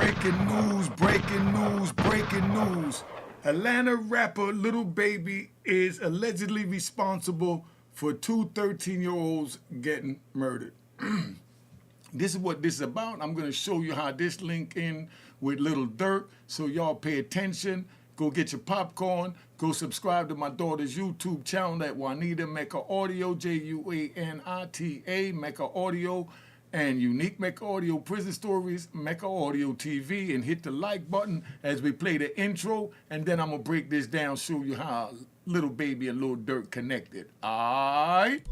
Breaking news, breaking news, breaking news. Atlanta rapper Lil Baby is allegedly responsible for two 13-year-olds getting murdered. This is what this is about. I'm going to show you how this link in with Lil Durk, so y'all pay attention. Go get your popcorn. Go subscribe to my daughter's YouTube channel at Juanita Mecca Audio, Juanita Mecca Audio, and Unique Mecca Audio Prison Stories, Mecca Audio TV, and hit the like button as we play the intro, and then I'm going to break this down, show you how Lil Baby and Lil Durk connected. All right?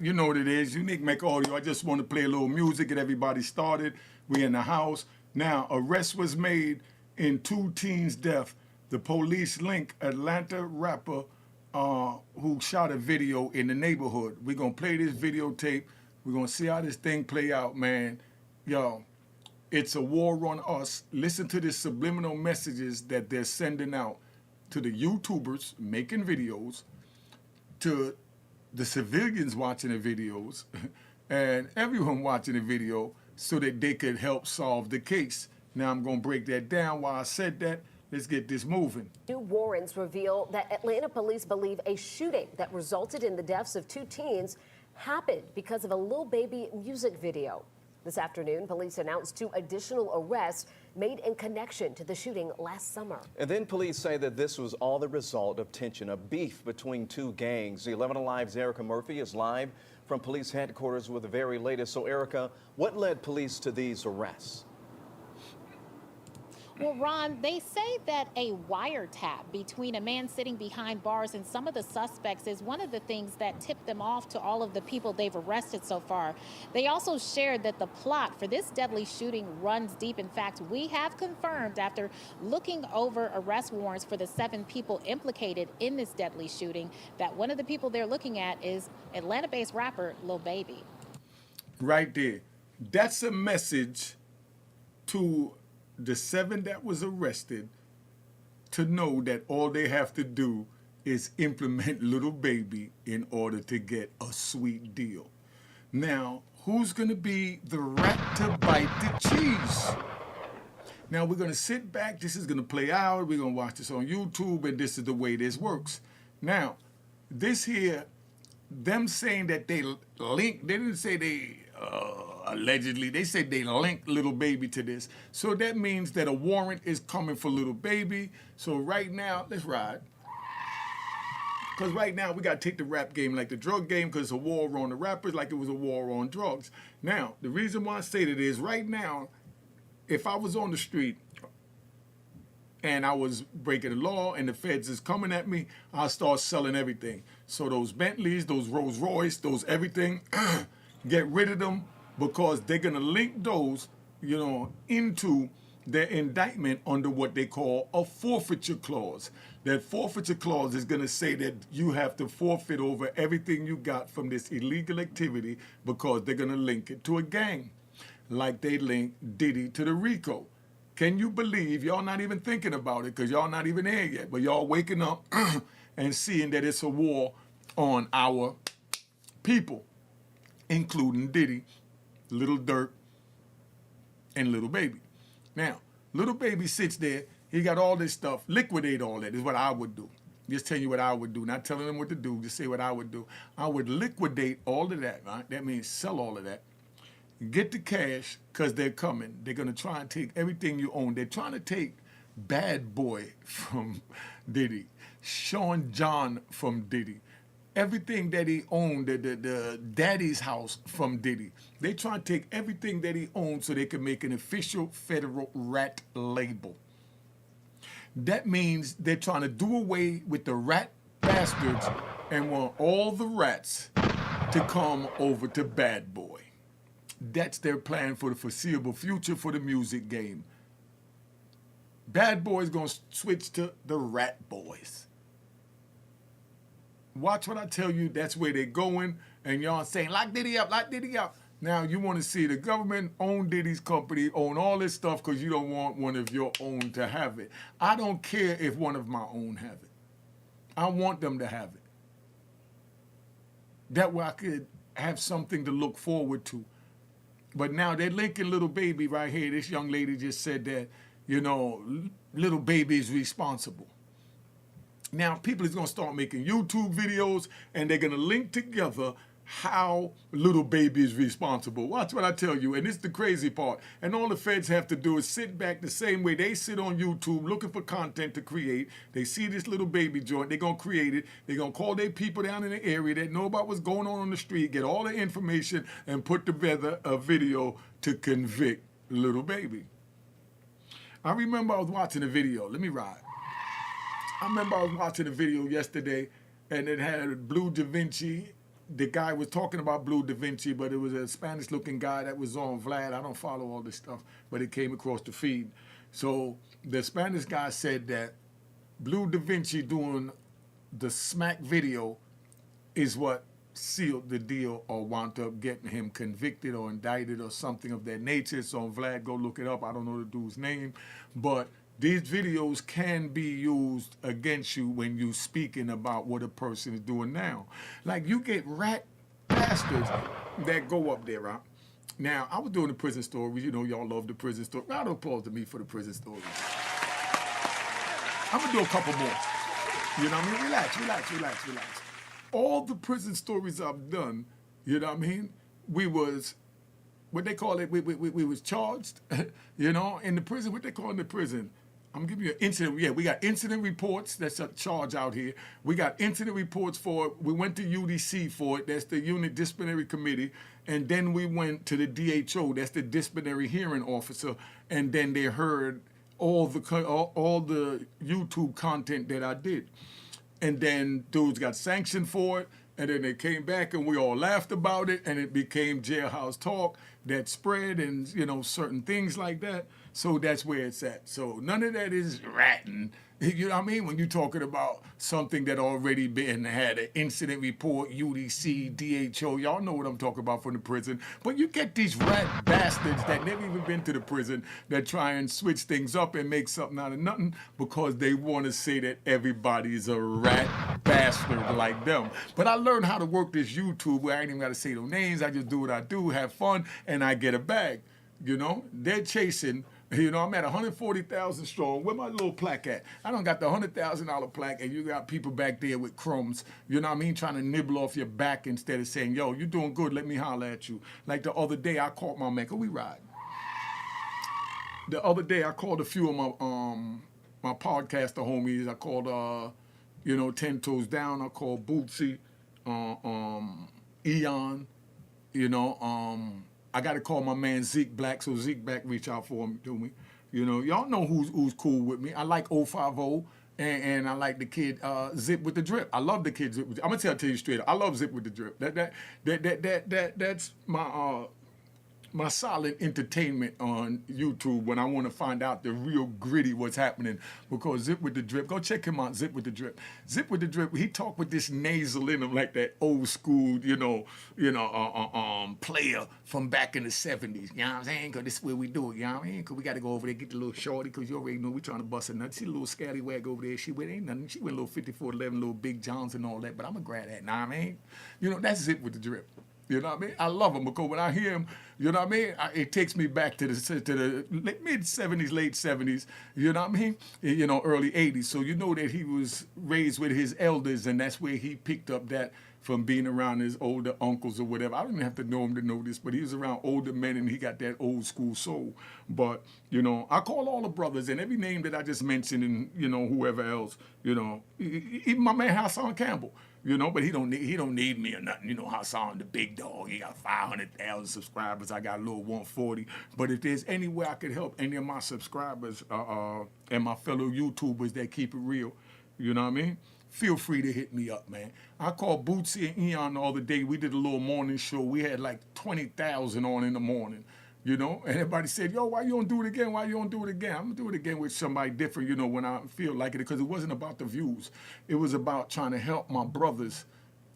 You know what it is, Unique Mecca Audio. I just want to play a little music, get everybody started. We in the house. Now, arrest was made in two teens' death. The police link Atlanta rapper who shot a video in the neighborhood. We're going to play this videotape. We're going to see how this thing play out, man. Yo, it's a war on us. Listen to the subliminal messages that they're sending out to the YouTubers making videos, to the civilians watching the videos, and everyone watching the video so that they could help solve the case. Now I'm going to break that down. While I said that, let's get this moving. New warrants reveal that Atlanta police believe a shooting that resulted in the deaths of two teens happened because of a Lil Baby music video. This afternoon, police announced two additional arrests made in connection to the shooting last summer. And then police say that this was all the result of tension, a beef between two gangs. The 11 Alive's Erica Murphy is live from police headquarters with the very latest. So, Erica, what led police to these arrests? Well, Ron, they say that a wiretap between a man sitting behind bars and some of the suspects is one of the things that tipped them off to all of the people they've arrested so far. They also shared that the plot for this deadly shooting runs deep. In fact, we have confirmed after looking over arrest warrants for the 7 people implicated in this deadly shooting that one of the people they're looking at is Atlanta-based rapper Lil Baby. Right there. That's a message to the 7 that was arrested to know that all they have to do is implement Lil Baby in order to get a sweet deal. Now, who's going to be the rat to bite the cheese? Now, we're going to sit back. This is going to play out. We're going to watch this on YouTube, and this is the way this works. Now, this here, them saying that they linked, they didn't say they allegedly, they said they linked Lil Baby to this. So that means that a warrant is coming for Lil Baby. So right now, let's ride. Because right now, we got to take the rap game like the drug game, because it's a war on the rappers like it was a war on drugs. Now, the reason why I say that is right now, if I was on the street and I was breaking the law and the feds is coming at me, I'll start selling everything. So those Bentleys, those Rolls Royce, those everything, get rid of them, because they're going to link those, you know, into their indictment under what they call a forfeiture clause. That forfeiture clause is going to say that you have to forfeit over everything you got from this illegal activity, because they're going to link it to a gang, like they link Diddy to the RICO. Can you believe y'all not even thinking about it, because y'all not even there yet, but y'all waking up and seeing that it's a war on our people, including Diddy, Lil Durk, and Lil Baby. Now, Lil Baby sits there, he got all this stuff, liquidate all that is what I would do. Just tell you what I would do, not telling them what to do, just say what I would do. I would liquidate all of that, right? That means sell all of that. Get the cash, because they're coming. They're going to try and take everything you own. They're trying to take Bad Boy from Diddy, Sean John from Diddy, everything that he owned, the daddy's house from Diddy. They try to take everything that he owned so they can make an official federal rat label. That means they're trying to do away with the rat bastards and want all the rats to come over to Bad Boy. That's their plan for the foreseeable future for the music game. Bad Boy's gonna switch to the Rat Boys. Watch what I tell you, that's where they're going, and y'all saying, lock Diddy up, lock Diddy up. Now you want to see the government own Diddy's company, own all this stuff because you don't want one of your own to have it. I don't care if one of my own have it. I want them to have it. That way I could have something to look forward to. But now they're linking Lil Baby right here. This young lady just said that, Lil Baby is responsible. Now people is going to start making YouTube videos and they're going to link together how Lil Baby is responsible. Watch what I tell you, and this is the crazy part. And all the feds have to do is sit back the same way they sit on YouTube looking for content to create. They see this Lil Baby joint, they're going to create it. They're going to call their people down in the area that know about what's going on the street, get all the information, and put together a video to convict Lil Baby. I remember I was watching a video. Let me ride. I remember I was watching a video yesterday, and it had Blue Da Vinci. The guy was talking about Blue Da Vinci, but it was a Spanish-looking guy that was on Vlad. I don't follow all this stuff, but it came across the feed. So the Spanish guy said that Blue Da Vinci doing the smack video is what sealed the deal or wound up getting him convicted or indicted or something of that nature. So Vlad, go look it up. I don't know the dude's name, but these videos can be used against you when you're speaking about what a person is doing now. Like you get rat bastards that go up there, right? Now, I was doing the prison stories. Y'all love the prison story. Round of applause to me for the prison stories. I'm going to do a couple more. You know what I mean? Relax. All the prison stories I've done, you know what I mean? We was, what they call it, we was charged, in the prison, what they call in the prison. I'm giving you an incident. Yeah, we got incident reports. That's a charge out here. We got incident reports for it. We went to UDC for it. That's the Unit Disciplinary Committee. And then we went to the DHO. That's the Disciplinary Hearing Officer. And then they heard all the YouTube content that I did. And then dudes got sanctioned for it. And then they came back and we all laughed about it. And it became jailhouse talk that spread and, certain things like that. So that's where it's at. So none of that is ratting. You know what I mean? When you're talking about something that already had an incident report, UDC, DHO, y'all know what I'm talking about from the prison. But you get these rat bastards that never even been to the prison that try and switch things up and make something out of nothing because they want to say that everybody's a rat bastard like them. But I learned how to work this YouTube where I ain't even got to say no names. I just do what I do, have fun, and I get a bag. They're chasing. I'm at 140,000 strong. Where my little plaque at? I don't got the $100,000 plaque, and you got people back there with crumbs. You know what I mean? Trying to nibble off your back instead of saying, "Yo, you doing good. Let me holler at you." Like the other day, I called my man. Can we ride? The other day, I called a few of my podcaster homies. I called 10 Toes Down. I called Bootsy, Eon. I got to call my man Zeke Black, so Zeke Black reach out for him to me. Y'all know who's cool with me. I like 050, and I like the kid Zip with the Drip. I love the kid Zip with the Drip. I'm gonna tell you straight up. I love Zip with the Drip. That's my solid entertainment on YouTube when I want to find out the real gritty what's happening. Because Zip with the Drip, go check him out, Zip with the Drip. Zip with the Drip, he talk with this nasal in him like that old school, player from back in the 70s. You know what I'm saying? Because this is where we do it, you know what I mean? Because we got to go over there, get the little shorty, because you already know we trying to bust a nut. See the little scallywag over there, she with ain't nothing. She with a little 5411, little Big Johns and all that, but I'm going to grab that, know what I mean? That's Zip with the Drip. You know what I mean? I love him because when I hear him, you know what I mean? It takes me back to the mid-70s, late 70s, you know what I mean? Early 80s. So you know that he was raised with his elders, and that's where he picked up that from being around his older uncles or whatever. I don't even have to know him to know this, but he was around older men and he got that old school soul. But, you know, I call all the brothers and every name that I just mentioned and, you know, whoever else, you know, even my man Hassan Campbell. You know, but he don't need me or nothing. You know, Hassan the big dog. He got 500,000 subscribers. I got a little 140. But if there's any way I could help any of my subscribers and my fellow YouTubers that keep it real, you know what I mean? Feel free to hit me up, man. I called Bootsy and Eon the other day. We did a little morning show. We had like 20,000 on in the morning. You know, and everybody said, yo, why you don't do it again? Why you don't do it again? I'm going to do it again with somebody different, you know, when I feel like it, because it wasn't about the views. It was about trying to help my brothers,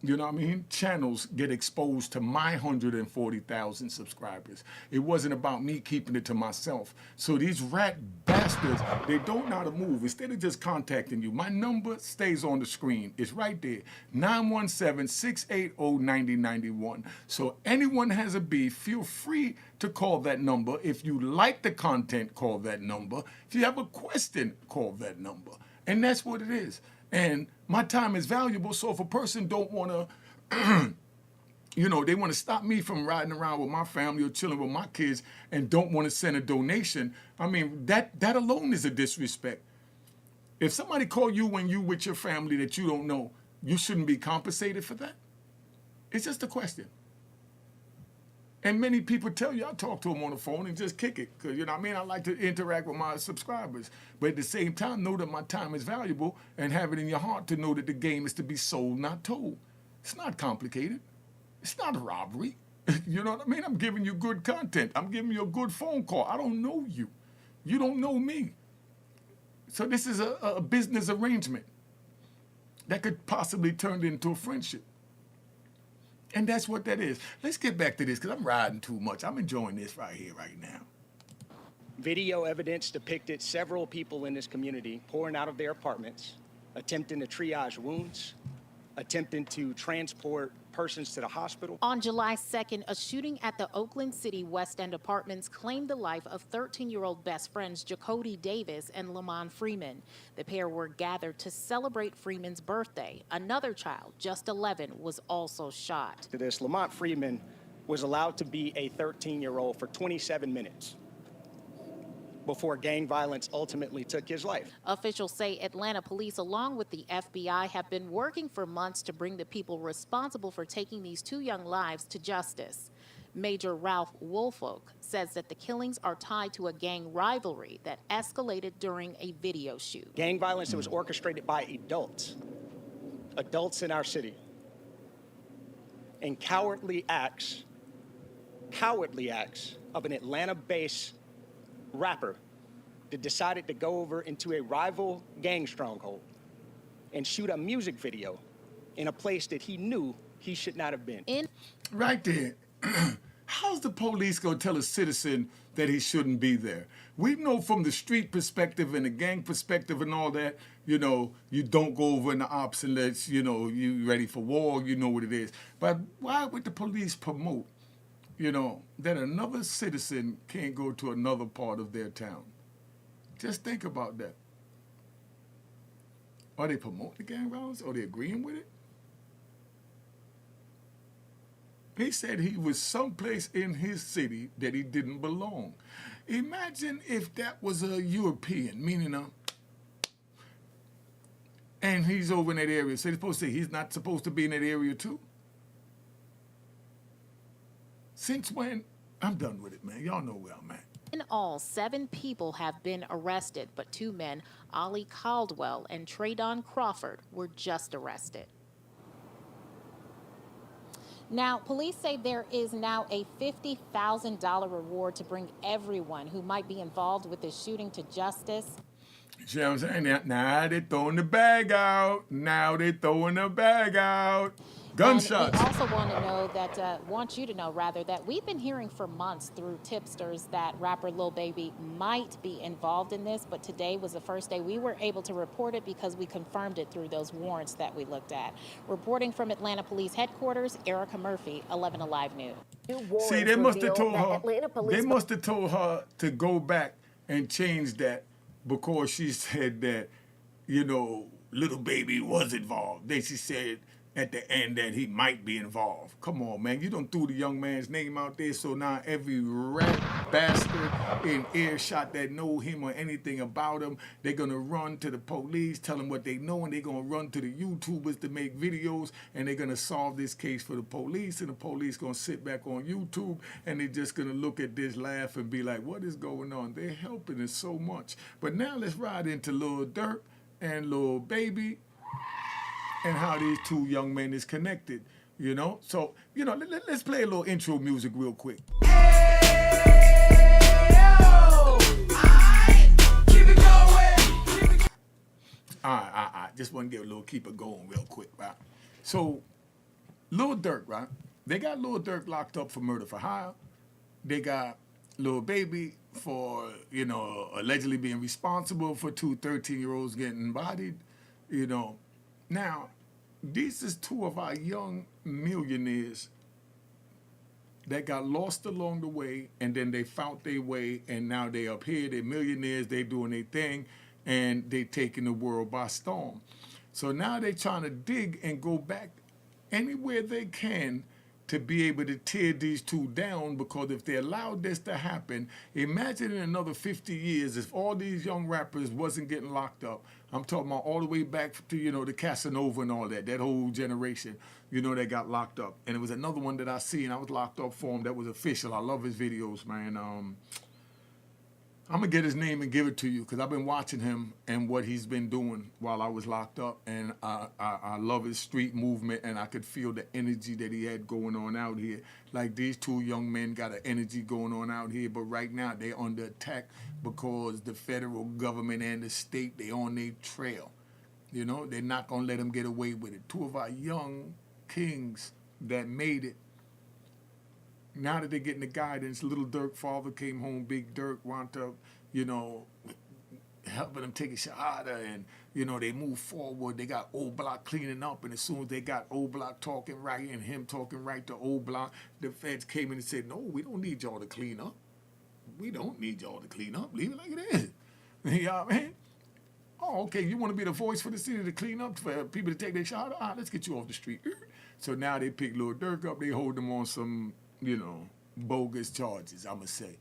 you know what I mean, channels get exposed to my 140,000 subscribers. It wasn't about me keeping it to myself. So these rat bastards, they don't know how to move. Instead of just contacting you, my number stays on the screen. It's right there, 917-680-9091. So anyone has a beef, feel free to call that number. If you like the content, call that number. If you have a question, call that number. And that's what it is. And my time is valuable, so if a person don't want to, you know, they want to stop me from riding around with my family or chilling with my kids and don't want to send a donation, I mean, that alone is a disrespect. If somebody call you when you with your family that you don't know, you shouldn't be compensated for that? It's just a question. And many people tell you, I talk to them on the phone and just kick it. Because, you know what I mean? I like to interact with my subscribers. But at the same time, know that my time is valuable and have it in your heart to know that the game is to be sold, not told. It's not complicated. It's not a robbery. You know what I mean? I'm giving you good content. I'm giving you a good phone call. I don't know you. You don't know me. So this is a business arrangement that could possibly turn into a friendship. And that's what that is. Let's get back to this because I'm riding too much. I'm enjoying this right here, right now. Video evidence depicted several people in this community pouring out of their apartments, attempting to triage wounds, attempting to transport persons to the hospital. On July 2nd, a shooting at the Oakland City West End Apartments claimed the life of 13-year-old best friends Jacody Davis and Lamont Freeman. The pair were gathered to celebrate Freeman's birthday. Another child, just 11, was also shot. To this, Lamont Freeman was allowed to be a 13-year-old for 27 minutes before gang violence ultimately took his life. Officials say Atlanta police, along with the FBI, have been working for months to bring the people responsible for taking these two young lives to justice. Major Ralph Woolfolk says that the killings are tied to a gang rivalry that escalated during a video shoot. Gang violence that was orchestrated by adults in our city, and cowardly acts of an Atlanta-based rapper that decided to go over into a rival gang stronghold and shoot a music video in a place that he knew he should not have been. Right there. How's the police going to tell a citizen that he shouldn't be there? We know from the street perspective and the gang perspective and all that, you know, you don't go over in the ops unless, you know, you ready for war, you know what it is. But why would the police promote, you know, that another citizen can't go to another part of their town? Just think about that. Are they promoting the gang violence? Are they agreeing with it? He said he was someplace in his city that he didn't belong. Imagine if that was a European, meaning and he's over in that area. So they're supposed to say he's not supposed to be in that area too? Since when? I'm done with it, man. Y'all know where I'm at. In all, 7 people have been arrested, but 2 men, Ollie Caldwell and Traydon Crawford, were just arrested. Now, police say there is now a $50,000 reward to bring everyone who might be involved with this shooting to justice. You see what I'm saying? Now they're throwing the bag out. Now they're throwing the bag out. Gunshots. And we also want you to know that we've been hearing for months through tipsters that rapper Lil Baby might be involved in this, but today was the first day we were able to report it because we confirmed it through those warrants that we looked at. Reporting from Atlanta Police Headquarters, Erica Murphy, 11 Alive News. See, they must have told her. They must have told her to go back and change that because she said that, you know, Lil Baby was involved. Then she said at the end that he might be involved. Come on, man. You done threw the young man's name out there, so now every rat bastard in earshot that know him or anything about him, they're going to run to the police, tell them what they know, and they're going to run to the YouTubers to make videos, and they're going to solve this case for the police, and the police going to sit back on YouTube, and they're just going to look at this, laugh, and be like, what is going on? They're helping us so much. But now let's ride into Lil Durk and Lil Baby, and how these two young men is connected, you know? So, you know, let's play a little intro music real quick. Keep it going. All right. Just want to give a little keep it going real quick, right? So, Lil Durk, right? They got Lil Durk locked up for murder for hire. They got Lil Baby for, you know, allegedly being responsible for two 13-year-olds getting bodied, you know. Now, these is two of our young millionaires that got lost along the way, and then they found their way, and now they up here, they're millionaires, they doing their thing, and they taking the world by storm. So now they trying to dig and go back anywhere they can to be able to tear these two down, because if they allowed this to happen, imagine in another 50 years if all these young rappers wasn't getting locked up. I'm talking about all the way back to, you know, the Casanova and all that whole generation, you know, that got locked up. And it was another one that I seen, I was locked up for him, that was official. I love his videos, man. I'm going to get his name and give it to you, because I've been watching him and what he's been doing while I was locked up. And I love his street movement, and I could feel the energy that he had going on out here. Like, these two young men got an energy going on out here, but right now they're under attack because the federal government and the state, they on their trail. You know, they're not going to let them get away with it. Two of our young kings that made it, now that they're getting the guidance, Little Durk father came home, Big Durk wound up, you know, helping them take a shahada, and, you know, they move forward. They got Old Block cleaning up, and as soon as they got Old Block talking right and him talking right to Old Block, the feds came in and said, no, we don't need y'all to clean up. We don't need y'all to clean up. Leave it like it is. You know what I mean? Oh, okay, you want to be the voice for the city to clean up, for people to take their shahada? All right, let's get you off the street. So now they pick Lil Durk up. They hold him on some, you know, bogus charges, I'm going to say,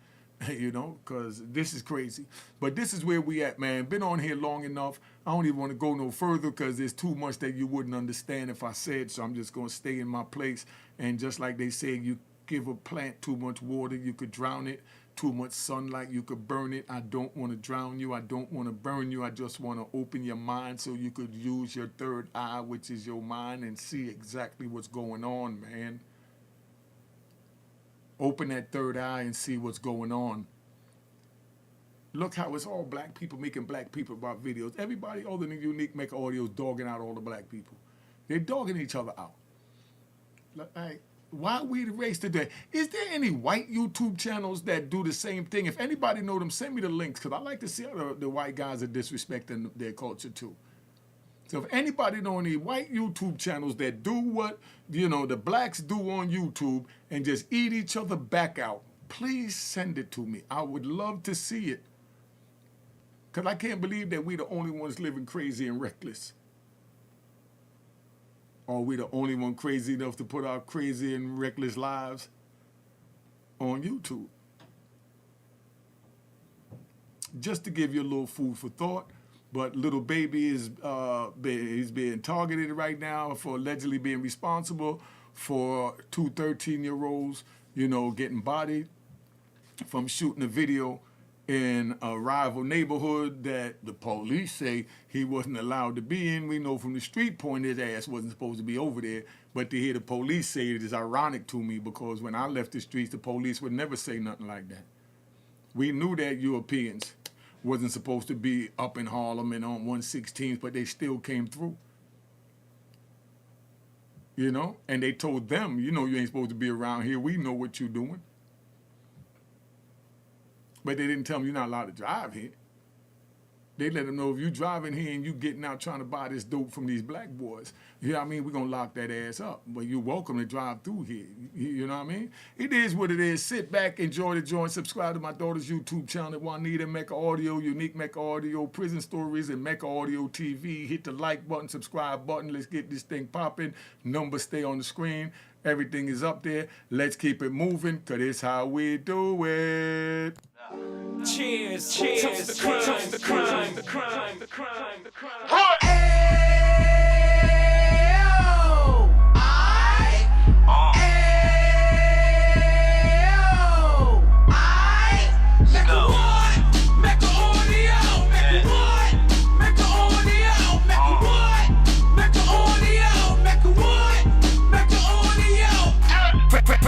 you know, because this is crazy. But this is where we at, man. Been on here long enough. I don't even want to go no further because there's too much that you wouldn't understand if I said, so I'm just going to stay in my place. And just like they say, you give a plant too much water, you could drown it. Too much sunlight, you could burn it. I don't want to drown you. I don't want to burn you. I just want to open your mind so you could use your third eye, which is your mind, and see exactly what's going on, man. Open that third eye and see what's going on. Look how it's all black people making black people about videos. Everybody other than Unique make audios dogging out all the black people. They're dogging each other out. Like, why are we the race today? Is there any white YouTube channels that do the same thing? If anybody know them, send me the links, because I like to see how the white guys are disrespecting their culture too. So if anybody know any white YouTube channels that do what, you know, the blacks do on YouTube and just eat each other back out, please send it to me. I would love to see it. Because I can't believe that we the only ones living crazy and reckless. Or we the only one crazy enough to put our crazy and reckless lives on YouTube. Just to give you a little food for thought, but Lil Baby is he's being targeted right now for allegedly being responsible for two 13-year-olds, you know, getting bodied from shooting a video in a rival neighborhood that the police say he wasn't allowed to be in. We know from the street point his ass wasn't supposed to be over there, but to hear the police say it is ironic to me, because when I left the streets, the police would never say nothing like that. We knew that Europeans wasn't supposed to be up in Harlem and on 116th, but they still came through. You know, and they told them, you know, you ain't supposed to be around here. We know what you're doing. But they didn't tell them you're not allowed to drive here. They let them know if you driving here and you getting out trying to buy this dope from these black boys, you know what I mean, we're going to lock that ass up. But you're welcome to drive through here. You know what I mean? It is what it is. Sit back, enjoy the joint, subscribe to my daughter's YouTube channel, Juanita Mecca Audio, Unique Mecca Audio, Prison Stories, and Mecca Audio TV. Hit the like button, subscribe button. Let's get this thing popping. Numbers stay on the screen. Everything is up there. Let's keep it moving, because it's how we do it. Cheers, cheers, toast the crime, the crime, the crime, the crime, the crime.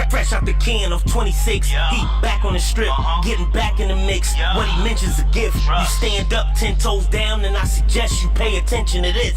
Fresh out the can of 26, he back on the strip, getting back in the mix. What he mentions a gift. You stand up 10 toes down, and I suggest you pay attention to this.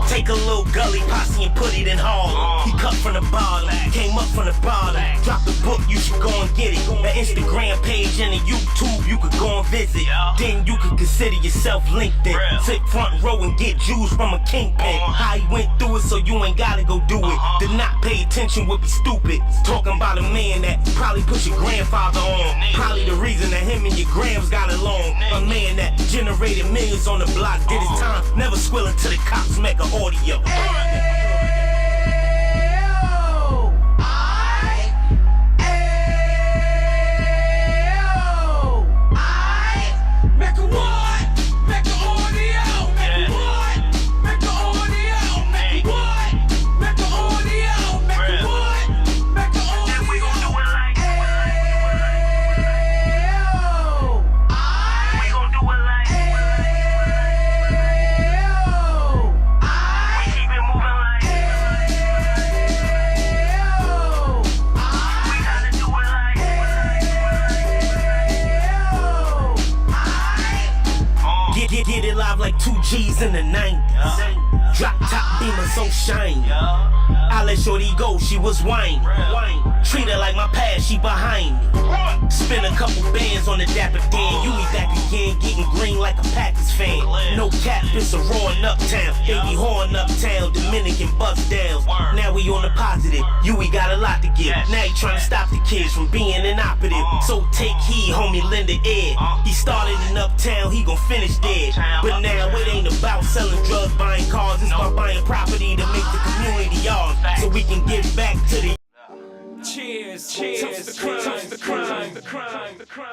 Take a little gully posse and put it in hall. He cut from the bar, came up from the bottom. Drop the book, you should go and get it. The Instagram page and the YouTube, you could go and visit. Then you could consider yourself LinkedIn. Sit front row and get Jews from a kingpin. How he went through it, so you ain't gotta go do it. To not pay attention would be stupid. Talking about a man that probably put your grandfather on. Probably the reason that him and your grams got along. A man that generated millions on the block, did his time, never squilling to the cops, make a audio. Get it live like 2 G's in the 90s. Drop top beamer so shiny. I let shorty go, she was whining. Treat her like my past, she behind me. Spin a couple bands on the dapper Dan. You be back again, getting green like a Packers fan. No cap, it's a roaring uptown. Baby horn uptown, Dominican bust downs. Now we on the positive, we got a lot to give. Now he trying to stop the kids from being inoperative. So take heed, homie, lend an ear. He started in uptown, he gon' finish dead. But now it ain't about selling drugs, buying cars. It's about buying property to make the community yours, so we can get back to the Cheers, cheers, the crime, the crime, the crime, the crime.